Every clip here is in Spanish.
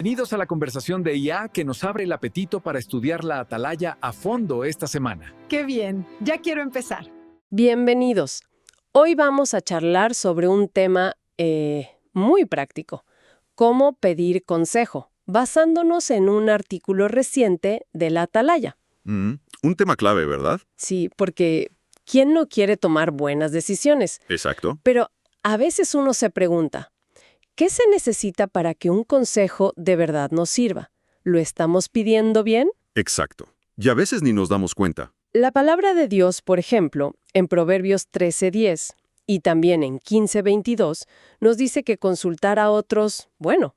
Bienvenidos a la conversación de IA que nos abre el apetito para estudiar la atalaya a fondo esta semana. ¡Qué bien! Ya quiero empezar. Bienvenidos. Hoy vamos a charlar sobre un tema muy práctico, cómo pedir consejo, basándonos en un artículo reciente de la atalaya. Un tema clave, ¿verdad? Sí, porque ¿quién no quiere tomar buenas decisiones? Exacto. Pero a veces uno se pregunta, ¿qué se necesita para que un consejo de verdad nos sirva? ¿Lo estamos pidiendo bien? Exacto. Y a veces ni nos damos cuenta. La palabra de Dios, por ejemplo, en Proverbios 13:10 y también en 15:22, nos dice que consultar a otros,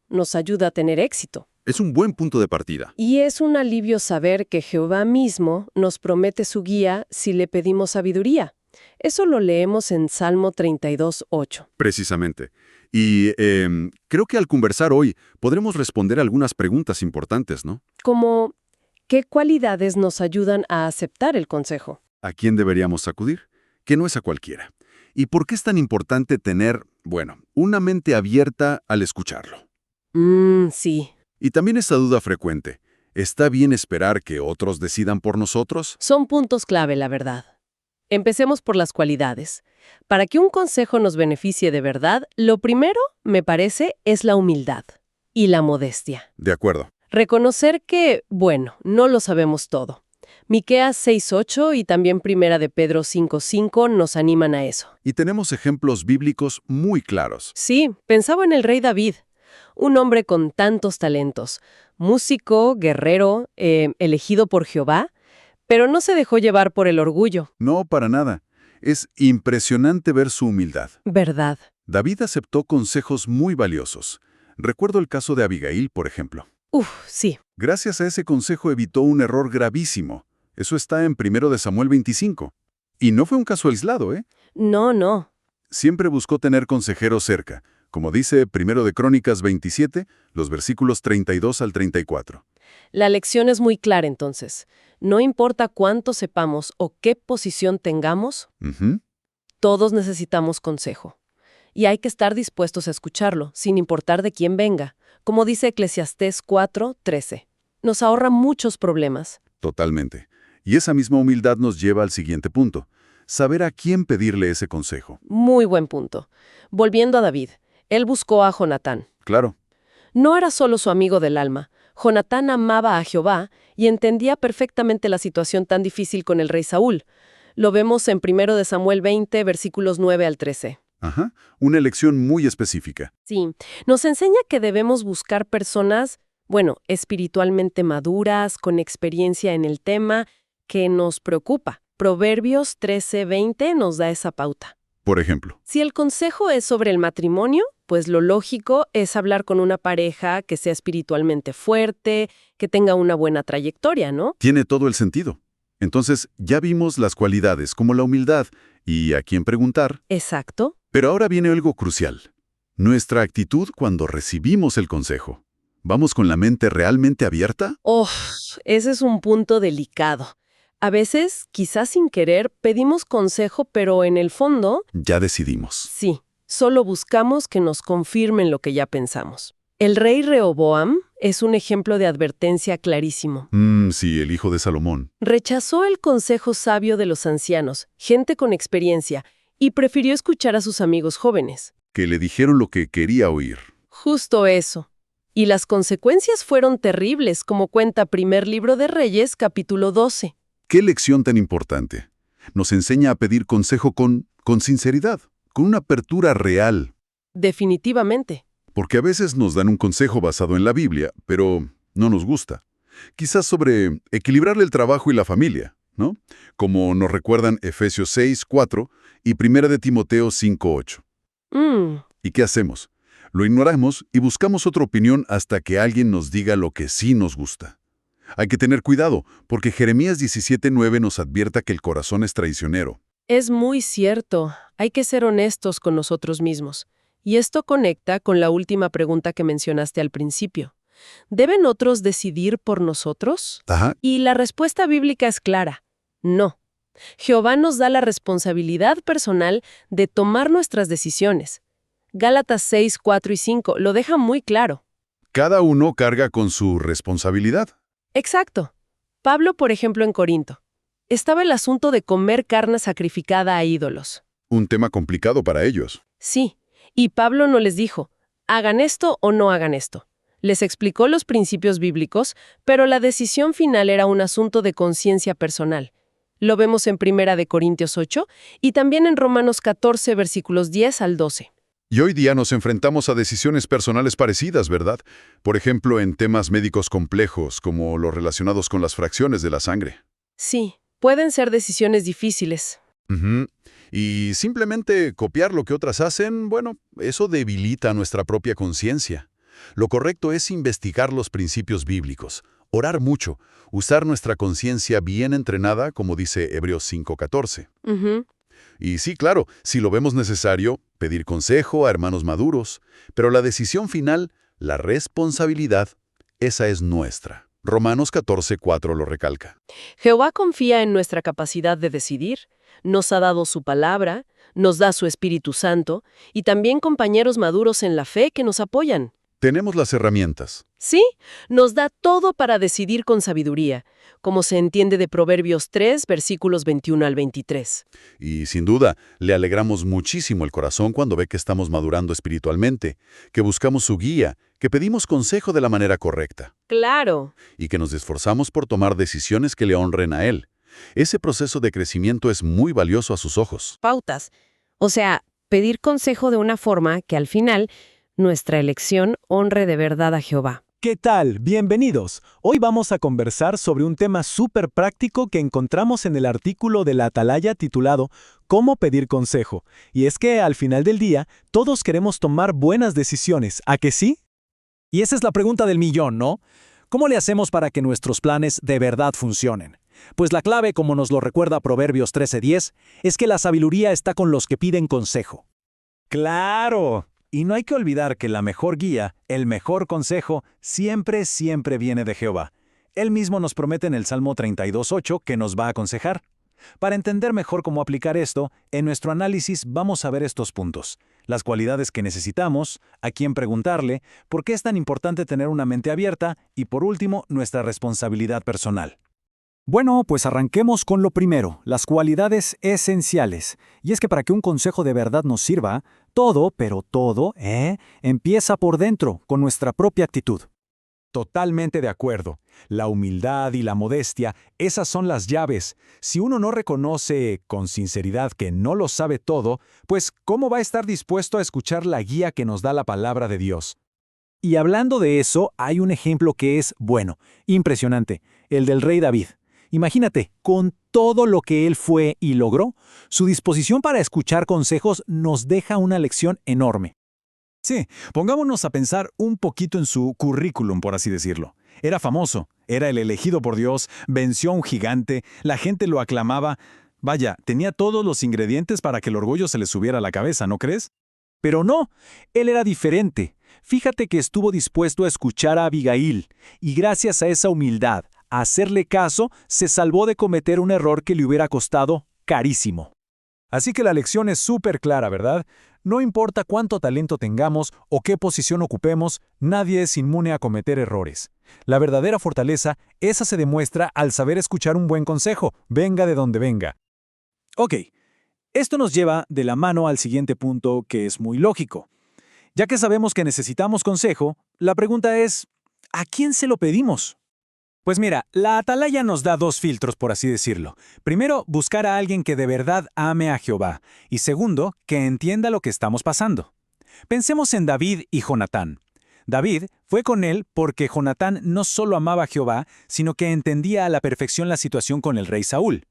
nos ayuda a tener éxito. Es un buen punto de partida. Y es un alivio saber que Jehová mismo nos promete su guía si le pedimos sabiduría. Eso lo leemos en Salmo 32:8. Precisamente. Y creo que al conversar hoy podremos responder algunas preguntas importantes, ¿no? Como, ¿qué cualidades nos ayudan a aceptar el consejo? ¿A quién deberíamos acudir? Que no es a cualquiera. ¿Y por qué es tan importante tener, una mente abierta al escucharlo? Sí. Y también esta duda frecuente. ¿Está bien esperar que otros decidan por nosotros? Son puntos clave, la verdad. Empecemos por las cualidades. Para que un consejo nos beneficie de verdad, lo primero, me parece, es la humildad y la modestia. De acuerdo. Reconocer que, no lo sabemos todo. Miqueas 6:8 y también Primera de Pedro 5:5 nos animan a eso. Y tenemos ejemplos bíblicos muy claros. Sí, pensaba en el rey David, un hombre con tantos talentos, músico, guerrero, elegido por Jehová, pero no se dejó llevar por el orgullo. No, para nada. Es impresionante ver su humildad. ¿Verdad? David aceptó consejos muy valiosos. Recuerdo el caso de Abigail, por ejemplo. Sí. Gracias a ese consejo evitó un error gravísimo. Eso está en 1 de Samuel 25. Y no fue un caso aislado, ¿eh? No. Siempre buscó tener consejeros cerca, como dice 1 de Crónicas 27, los versículos 32 al 34. La lección es muy clara entonces. No importa cuánto sepamos o qué posición tengamos, todos necesitamos consejo. Y hay que estar dispuestos a escucharlo, sin importar de quién venga. Como dice Eclesiastés 4:13. Nos ahorra muchos problemas. Totalmente. Y esa misma humildad nos lleva al siguiente punto. Saber a quién pedirle ese consejo. Muy buen punto. Volviendo a David, él buscó a Jonatán. Claro. No era solo su amigo del alma. Jonatán amaba a Jehová y entendía perfectamente la situación tan difícil con el rey Saúl. Lo vemos en 1 de Samuel 20, versículos 9 al 13. Ajá. Una elección muy específica. Sí, nos enseña que debemos buscar personas, espiritualmente maduras, con experiencia en el tema, que nos preocupa. Proverbios 13:20 nos da esa pauta. Por ejemplo. Si el consejo es sobre el matrimonio, pues lo lógico es hablar con una pareja que sea espiritualmente fuerte, que tenga una buena trayectoria, ¿no? Tiene todo el sentido. Entonces, ya vimos las cualidades como la humildad y a quién preguntar. Exacto. Pero ahora viene algo crucial. Nuestra actitud cuando recibimos el consejo. ¿Vamos con la mente realmente abierta? Ese es un punto delicado. A veces, quizás sin querer, pedimos consejo, pero en el fondo, Ya decidimos. sí, solo buscamos que nos confirmen lo que ya pensamos. El rey Rehoboam es un ejemplo de advertencia clarísimo. Sí, el hijo de Salomón. Rechazó el consejo sabio de los ancianos, gente con experiencia, y prefirió escuchar a sus amigos jóvenes. Que le dijeron lo que quería oír. Justo eso. Y las consecuencias fueron terribles, como cuenta Primer Libro de Reyes, capítulo 12. ¿Qué lección tan importante? Nos enseña a pedir consejo con sinceridad, con una apertura real. Definitivamente. Porque a veces nos dan un consejo basado en la Biblia, pero no nos gusta. Quizás sobre equilibrar el trabajo y la familia, ¿no? Como nos recuerdan Efesios 6:4 y 1 de Timoteo 5:8. ¿Y qué hacemos? Lo ignoramos y buscamos otra opinión hasta que alguien nos diga lo que sí nos gusta. Hay que tener cuidado, porque Jeremías 17:9 nos advierta que el corazón es traicionero. Es muy cierto. Hay que ser honestos con nosotros mismos. Y esto conecta con la última pregunta que mencionaste al principio. ¿Deben otros decidir por nosotros? Ajá. Y la respuesta bíblica es clara. No. Jehová nos da la responsabilidad personal de tomar nuestras decisiones. Gálatas 6, 4 y 5 lo deja muy claro. Cada uno carga con su responsabilidad. Exacto. Pablo, por ejemplo, en Corinto. Estaba el asunto de comer carne sacrificada a ídolos. Un tema complicado para ellos. Sí, y Pablo no les dijo, hagan esto o no hagan esto. Les explicó los principios bíblicos, pero la decisión final era un asunto de conciencia personal. Lo vemos en 1 de Corintios 8 y también en Romanos 14, versículos 10 al 12. Y hoy día nos enfrentamos a decisiones personales parecidas, ¿verdad? Por ejemplo, en temas médicos complejos, como los relacionados con las fracciones de la sangre. Sí, pueden ser decisiones difíciles. Ujú. Y simplemente copiar lo que otras hacen, bueno, eso debilita nuestra propia conciencia. Lo correcto es investigar los principios bíblicos, orar mucho, usar nuestra conciencia bien entrenada, como dice Hebreos 5:14. Ujú. Y sí, claro, si lo vemos necesario, pedir consejo a hermanos maduros, pero la decisión final, la responsabilidad, esa es nuestra. Romanos 14:4 lo recalca. Jehová confía en nuestra capacidad de decidir, nos ha dado su palabra, nos da su Espíritu Santo y también compañeros maduros en la fe que nos apoyan. Tenemos las herramientas. Sí, nos da todo para decidir con sabiduría, como se entiende de Proverbios 3, versículos 21 al 23. Y sin duda, le alegramos muchísimo el corazón cuando ve que estamos madurando espiritualmente, que buscamos su guía, que pedimos consejo de la manera correcta Claro. y que nos esforzamos por tomar decisiones que le honren a Él. Ese proceso de crecimiento es muy valioso a sus ojos. Pautas. O sea, pedir consejo de una forma que al final nuestra elección honre de verdad a Jehová. ¿Qué tal? Bienvenidos. Hoy vamos a conversar sobre un tema súper práctico que encontramos en el artículo de la Atalaya titulado ¿Cómo pedir consejo? Y es que al final del día, todos queremos tomar buenas decisiones, ¿a que sí? Y esa es la pregunta del millón, ¿no? ¿Cómo le hacemos para que nuestros planes de verdad funcionen? Pues la clave, como nos lo recuerda Proverbios 13:10, es que la sabiduría está con los que piden consejo. ¡Claro! Y no hay que olvidar que la mejor guía, el mejor consejo, siempre viene de Jehová. Él mismo nos promete en el Salmo 32:8 que nos va a aconsejar. Para entender mejor cómo aplicar esto, en nuestro análisis vamos a ver estos puntos: las cualidades que necesitamos, a quién preguntarle, por qué es tan importante tener una mente abierta y, por último, nuestra responsabilidad personal. Bueno, pues arranquemos con lo primero, las cualidades esenciales. Y es que para que un consejo de verdad nos sirva, todo, pero todo, empieza por dentro, con nuestra propia actitud. Totalmente de acuerdo. La humildad y la modestia, esas son las llaves. Si uno no reconoce con sinceridad que no lo sabe todo, pues ¿cómo va a estar dispuesto a escuchar la guía que nos da la palabra de Dios? Y hablando de eso, hay un ejemplo que es, bueno, impresionante, el del rey David. Imagínate, con todo lo que él fue y logró, su disposición para escuchar consejos nos deja una lección enorme. Sí, pongámonos a pensar un poquito en su currículum, por así decirlo. Era famoso, era el elegido por Dios, venció a un gigante, la gente lo aclamaba. Vaya, tenía todos los ingredientes para que el orgullo se le subiera a la cabeza, ¿no crees? Pero no, él era diferente. Fíjate que estuvo dispuesto a escuchar a Abigail, y gracias a esa humildad, a hacerle caso, se salvó de cometer un error que le hubiera costado carísimo. Así que la lección es súper clara, ¿verdad? No importa cuánto talento tengamos o qué posición ocupemos, nadie es inmune a cometer errores. La verdadera fortaleza, esa se demuestra al saber escuchar un buen consejo, venga de donde venga. Ok, esto nos lleva de la mano al siguiente punto que es muy lógico. Ya que sabemos que necesitamos consejo, la pregunta es, ¿a quién se lo pedimos? Pues mira, la Atalaya nos da dos filtros, por así decirlo. Primero, buscar a alguien que de verdad ame a Jehová. Y segundo, que entienda lo que estamos pasando. Pensemos en David y Jonatán. David fue con él porque Jonatán no solo amaba a Jehová, sino que entendía a la perfección la situación con el rey Saúl.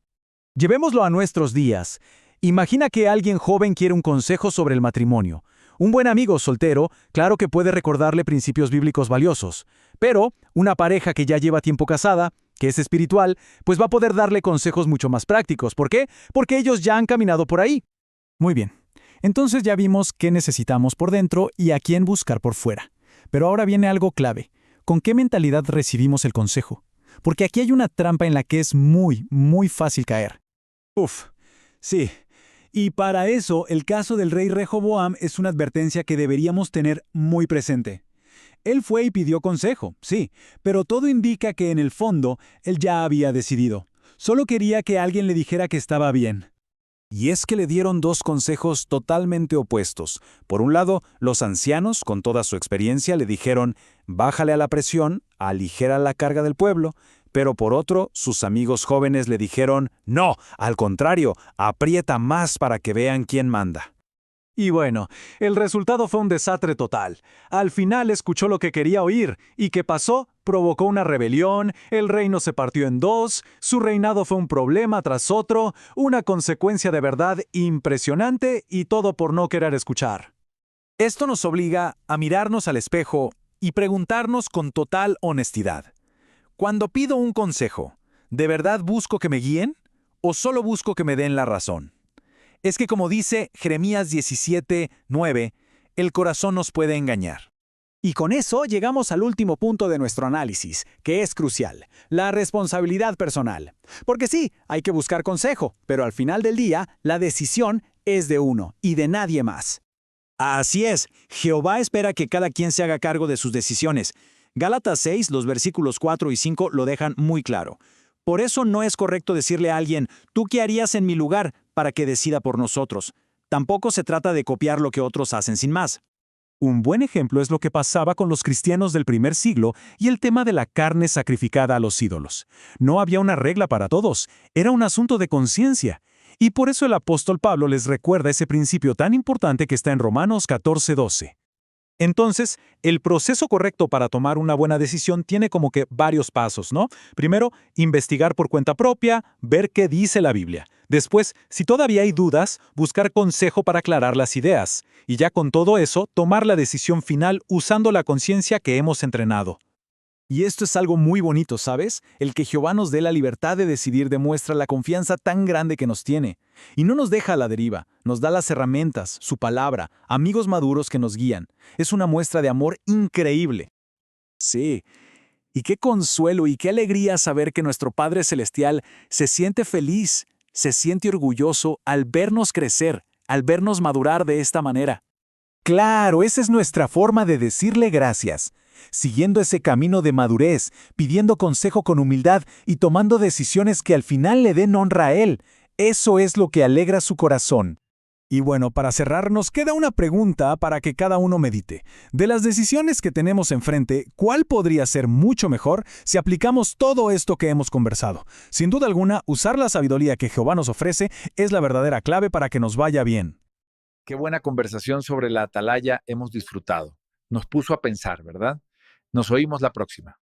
Llevémoslo a nuestros días. Imagina que alguien joven quiere un consejo sobre el matrimonio. Un buen amigo soltero, claro que puede recordarle principios bíblicos valiosos, pero una pareja que ya lleva tiempo casada, que es espiritual, pues va a poder darle consejos mucho más prácticos. ¿Por qué? Porque ellos ya han caminado por ahí. Muy bien. Entonces ya vimos qué necesitamos por dentro y a quién buscar por fuera. Pero ahora viene algo clave. ¿Con qué mentalidad recibimos el consejo? Porque aquí hay una trampa en la que es muy fácil caer. Sí. Y para eso, el caso del rey Rehoboam es una advertencia que deberíamos tener muy presente. Él fue y pidió consejo, sí, pero todo indica que en el fondo él ya había decidido. Solo quería que alguien le dijera que estaba bien. Y es que le dieron dos consejos totalmente opuestos. Por un lado, los ancianos, con toda su experiencia, le dijeron, bájale a la presión, aligera la carga del pueblo, pero por otro, sus amigos jóvenes le dijeron, no, al contrario, aprieta más para que vean quién manda. Y bueno, el resultado fue un desastre total. Al final escuchó lo que quería oír, y ¿qué pasó? Provocó una rebelión, el reino se partió en dos, su reinado fue un problema tras otro, una consecuencia de verdad impresionante y todo por no querer escuchar. Esto nos obliga a mirarnos al espejo y preguntarnos con total honestidad. Cuando pido un consejo, ¿de verdad busco que me guíen o solo busco que me den la razón? Es que como dice Jeremías 17:9, el corazón nos puede engañar. Y con eso llegamos al último punto de nuestro análisis, que es crucial, la responsabilidad personal. Porque sí, hay que buscar consejo, pero al final del día, la decisión es de uno y de nadie más. Así es, Jehová espera que cada quien se haga cargo de sus decisiones. Gálatas 6, los versículos 4 y 5 lo dejan muy claro. Por eso no es correcto decirle a alguien, ¿tú qué harías en mi lugar?, para que decida por nosotros. Tampoco se trata de copiar lo que otros hacen sin más. Un buen ejemplo es lo que pasaba con los cristianos del primer siglo y el tema de la carne sacrificada a los ídolos. No había una regla para todos, era un asunto de conciencia. Y por eso el apóstol Pablo les recuerda ese principio tan importante que está en Romanos 14:12. Entonces, el proceso correcto para tomar una buena decisión tiene como que varios pasos, ¿no? Primero, investigar por cuenta propia, ver qué dice la Biblia. Después, si todavía hay dudas, buscar consejo para aclarar las ideas. Y ya con todo eso, tomar la decisión final usando la conciencia que hemos entrenado. Y esto es algo muy bonito, ¿sabes? El que Jehová nos dé la libertad de decidir demuestra la confianza tan grande que nos tiene. Y no nos deja a la deriva, nos da las herramientas, su palabra, amigos maduros que nos guían. Es una muestra de amor increíble. Sí, y qué consuelo y qué alegría saber que nuestro Padre Celestial se siente feliz, se siente orgulloso al vernos crecer, al vernos madurar de esta manera. Claro, esa es nuestra forma de decirle gracias. Siguiendo ese camino de madurez, pidiendo consejo con humildad y tomando decisiones que al final le den honra a Él. Eso es lo que alegra su corazón. Y bueno, para cerrar, nos queda una pregunta para que cada uno medite. De las decisiones que tenemos enfrente, ¿cuál podría ser mucho mejor si aplicamos todo esto que hemos conversado? Sin duda alguna, usar la sabiduría que Jehová nos ofrece es la verdadera clave para que nos vaya bien. Qué buena conversación sobre la atalaya hemos disfrutado. Nos puso a pensar, ¿verdad? Nos oímos la próxima.